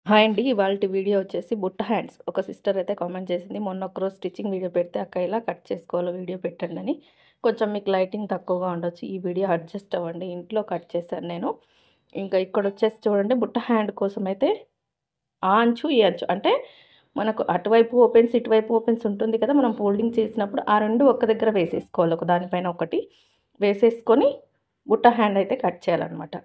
Hi అండి. ఇవాల్టి video వచ్చేసి బుట్ట హ్యాండ్స్. ఒక సిస్టర్ అయితే కామెంట్ చేసింది. మొన్న ఒకరోజు స్టిచ్చింగ్ వీడియో పెడితే అక్క ఇలా కట్ చేసుకోవాలో వీడియో పెట్టండి అని. కొంచెం మీకు లైటింగ్ తక్కువగా ఉండొచ్చు. ఈ వీడియో అడ్జస్ట్ అవ్వండి. ఇంట్లో కట్ చేశాను నేను. ఇంకా ఇక్కడ వచ్చేసి చూడండి బుట్ట హ్యాండ్ కోసం అయితే ఆ అంచు, ఈ అంచు అంటే మనకు అటువైపు ఓపెన్స్, ఇటువైపు ఓపెన్స్ ఉంటుంది కదా! మనం ఫోల్డింగ్ చేసినప్పుడు ఆ 2 ఒక్క దగ్గర వేసేసుకోవాలి. ఒక దానిపైన ఒకటి వేసేసుకొని బుట్ట హ్యాండ్ అయితే కట్ చేయాలనమాట.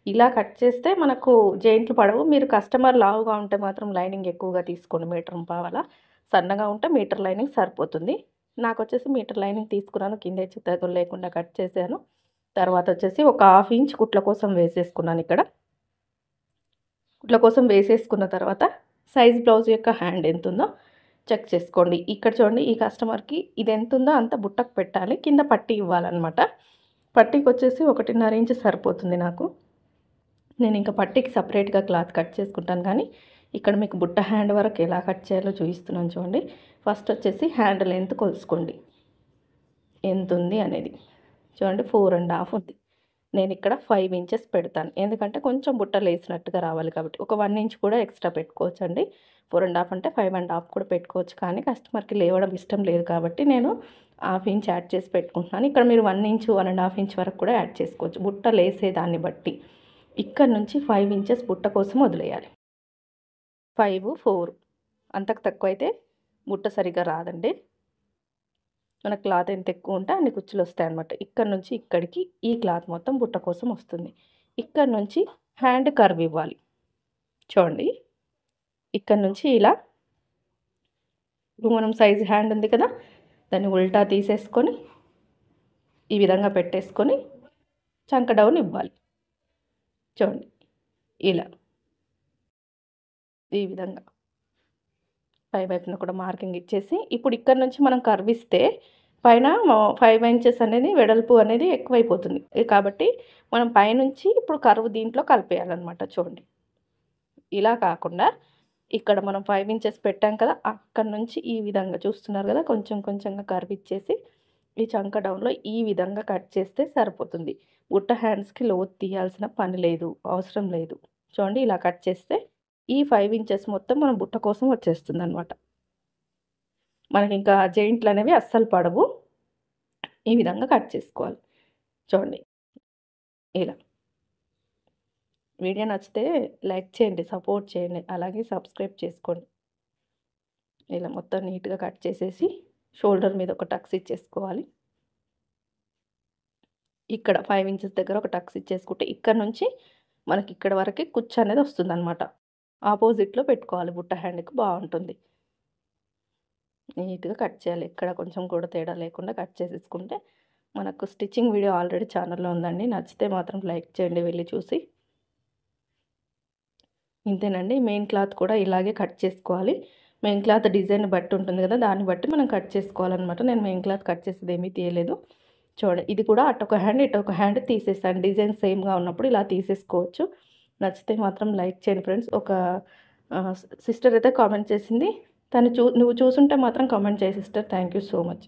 ఇలా కట్ చేస్తే మనకు జాయింట్లు పడవు. మీరు కస్టమర్ లావుగా ఉంటే మాత్రం లైనింగ్ ఎక్కువగా తీసుకోండి. మీటర్ పావలా. సన్నగా ఉంటే మీటర్ లైనింగ్ సరిపోతుంది. నాకొచ్చేసి మీటర్ లైనింగ్ తీసుకున్నాను. కింద హెచ్చు తగ్గులు లేకుండా కట్ చేశాను. తర్వాత వచ్చేసి ఒక 1/2 ఇంచ్ కుట్ల కోసం వేసేసుకున్నాను ఇక్కడ. కుట్ల కోసం వేసేసుకున్న తర్వాత సైజ్ బ్లౌజ్ యొక్క హ్యాండ్ ఎంతుందో చెక్ చేసుకోండి. ఇక్కడ చూడండి ఈ కస్టమర్‌కి ఇది ఎంతుందో అంత బుట్టకు పెట్టాలి. కింద పట్టీ ఇవ్వాలనమాట. పట్టీకి వచ్చేసి 1.5 ఇంచ్ సరిపోతుంది నాకు. నేను ఇంకా పట్టీకి సపరేట్‌గా క్లాత్ కట్ చేసుకుంటాను కానీ ఇక్కడ మీకు బుట్ట హ్యాండ్ వరకు ఎలా కట్ చేయాలో చూపిస్తున్నాను చూడండి. ఫస్ట్ వచ్చేసి హ్యాండ్ లెంత్ కొలుసుకోండి. ఎంతుంది అనేది. చూడండి 4.5 ఉంది. నేను ఇక్కడ 5 ఇంచెస్ పెడతాను. ఎందుకంటే కొంచెం బుట్టలు వేసినట్టుగా రావాలి కాబట్టి. ఒక 1 ఇంచ్ కూడా ఎక్స్ట్రా పెట్టుకోవచ్చండి. 4.5 అంటే 5.5 కూడా పెట్టుకోవచ్చు. కానీ కస్టమర్‌కి లేవడం ఇష్టం లేదు కాబట్టి నేను 1/2 ఇంచ్ యాడ్ చేసి పెట్టుకుంటున్నాను. ఇక్కడ మీరు 1 ఇంచ్, 1.5 ఇంచ్ వరకు కూడా యాడ్ చేసుకోవచ్చు. బుట్టలు వేసే దాన్ని బట్టి. ఇక్కడ నుంచి 5 ఇంచెస్ బుట్ట కోసం వదిలేయాలి. 5, 4 అంతకు తక్కువైతే బుట్ట సరిగ్గా రాదండి. మన క్లాత్ ఎంత ఎక్కువ ఉంటే అన్ని కుచ్చులు వస్తాయన్నమాట. ఇక్కడ నుంచి ఇక్కడికి ఈ క్లాత్ మొత్తం బుట్ట కోసం వస్తుంది. ఇక్కడ నుంచి హ్యాండ్ కర్వ్ ఇవ్వాలి. చూడండి ఇక్కడ నుంచి ఇలా ఇప్పుడు మనం సైజ్ హ్యాండ్ ఉంది కదా! దాన్ని ఉల్టా తీసేసుకొని ఈ విధంగా పెట్టేసుకొని చంక డౌన్ ఇవ్వాలి. చూడండి ఇలా ఈ విధంగా పై వైపున కూడా మార్కింగ్ ఇచ్చేసి ఇప్పుడు ఇక్కడ నుంచి మనం కర్వ్ ఇస్తే పైన 5 ఇంచెస్ అనేది వెడల్పు అనేది ఎక్కువైపోతుంది. కాబట్టి మనం పైనుంచి ఇప్పుడు కర్వ్ దీంట్లో కలిపేయాలన్నమాట. చూడండి ఇలా కాకుండా ఇక్కడ మనం 5 ఇంచెస్ పెట్టాం కదా! అక్కడ నుంచి ఈ విధంగా చూస్తున్నారు కదా! కొంచెం కొంచెంగా కర్వ్ ఇచ్చేసి ఈ చంక డౌన్‌లో ఈ విధంగా కట్ చేస్తే సరిపోతుంది. బుట్ట హ్యాండ్స్‌కి లోతు తీయాల్సిన పని లేదు. అవసరం లేదు. చూడండి ఇలా కట్ చేస్తే ఈ 5 ఇంచెస్ మొత్తం మన బుట్ట కోసం వచ్చేస్తుందన్నమాట. మనకింకా జాయింట్లు అనేవి అస్సలు పడవు. ఈ విధంగా కట్ చేసుకోవాలి. చూడండి ఇలా. వీడియో నచ్చితే లైక్ చేయండి, సపోర్ట్ చేయండి. అలాగే సబ్స్క్రైబ్ చేసుకోండి. ఇలా మొత్తం నీట్‌గా కట్ చేసేసి షోల్డర్ మీద ఒక టక్స్ ఇచ్చేసుకోవాలి. ఇక్కడ 5 ఇంచెస్ దగ్గర ఒక టక్స్ ఇచ్చేసుకుంటే ఇక్కడ నుంచి మనకి ఇక్కడ వరకే కుచ్చు అనేది వస్తుందన్నమాట. ఆపోజిట్‌లో పెట్టుకోవాలి బుట్ట హ్యాండ్‌కి బాగుంటుంది. నీట్‌గా కట్ చేయాలి. ఎక్కడ కొంచెం కూడా తేడా లేకుండా కట్ చేసేసుకుంటే మనకు స్టిచ్చింగ్ వీడియో ఆల్రెడీ ఛానల్‌లో ఉందండి. నచ్చితే మాత్రం లైక్ చేయండి వెళ్ళి చూసి. ఇంతేనండి. మెయిన్ క్లాత్ కూడా ఇలాగే కట్ చేసుకోవాలి. మెయిన్ క్లాత్ డిజైన్ బట్టి ఉంటుంది కదా! దాన్ని బట్టి మనం కట్ చేసుకోవాలన్నమాట. నేను మెయిన్ క్లాత్ కట్ చేసేది ఏమీ తీయలేదు. చూడండి ఇది కూడా అటొక హ్యాండ్, ఇటొక హ్యాండ్ తీసేసాను. డిజైన్ సేమ్‌గా ఉన్నప్పుడు ఇలా తీసేసుకోవచ్చు. నచ్చితే మాత్రం లైక్ చేయండి ఫ్రెండ్స్. ఒక సిస్టర్ అయితే కామెంట్ చేసింది. నువ్వు చూసుంటే మాత్రం కామెంట్ చేయి sister. Thank you so much.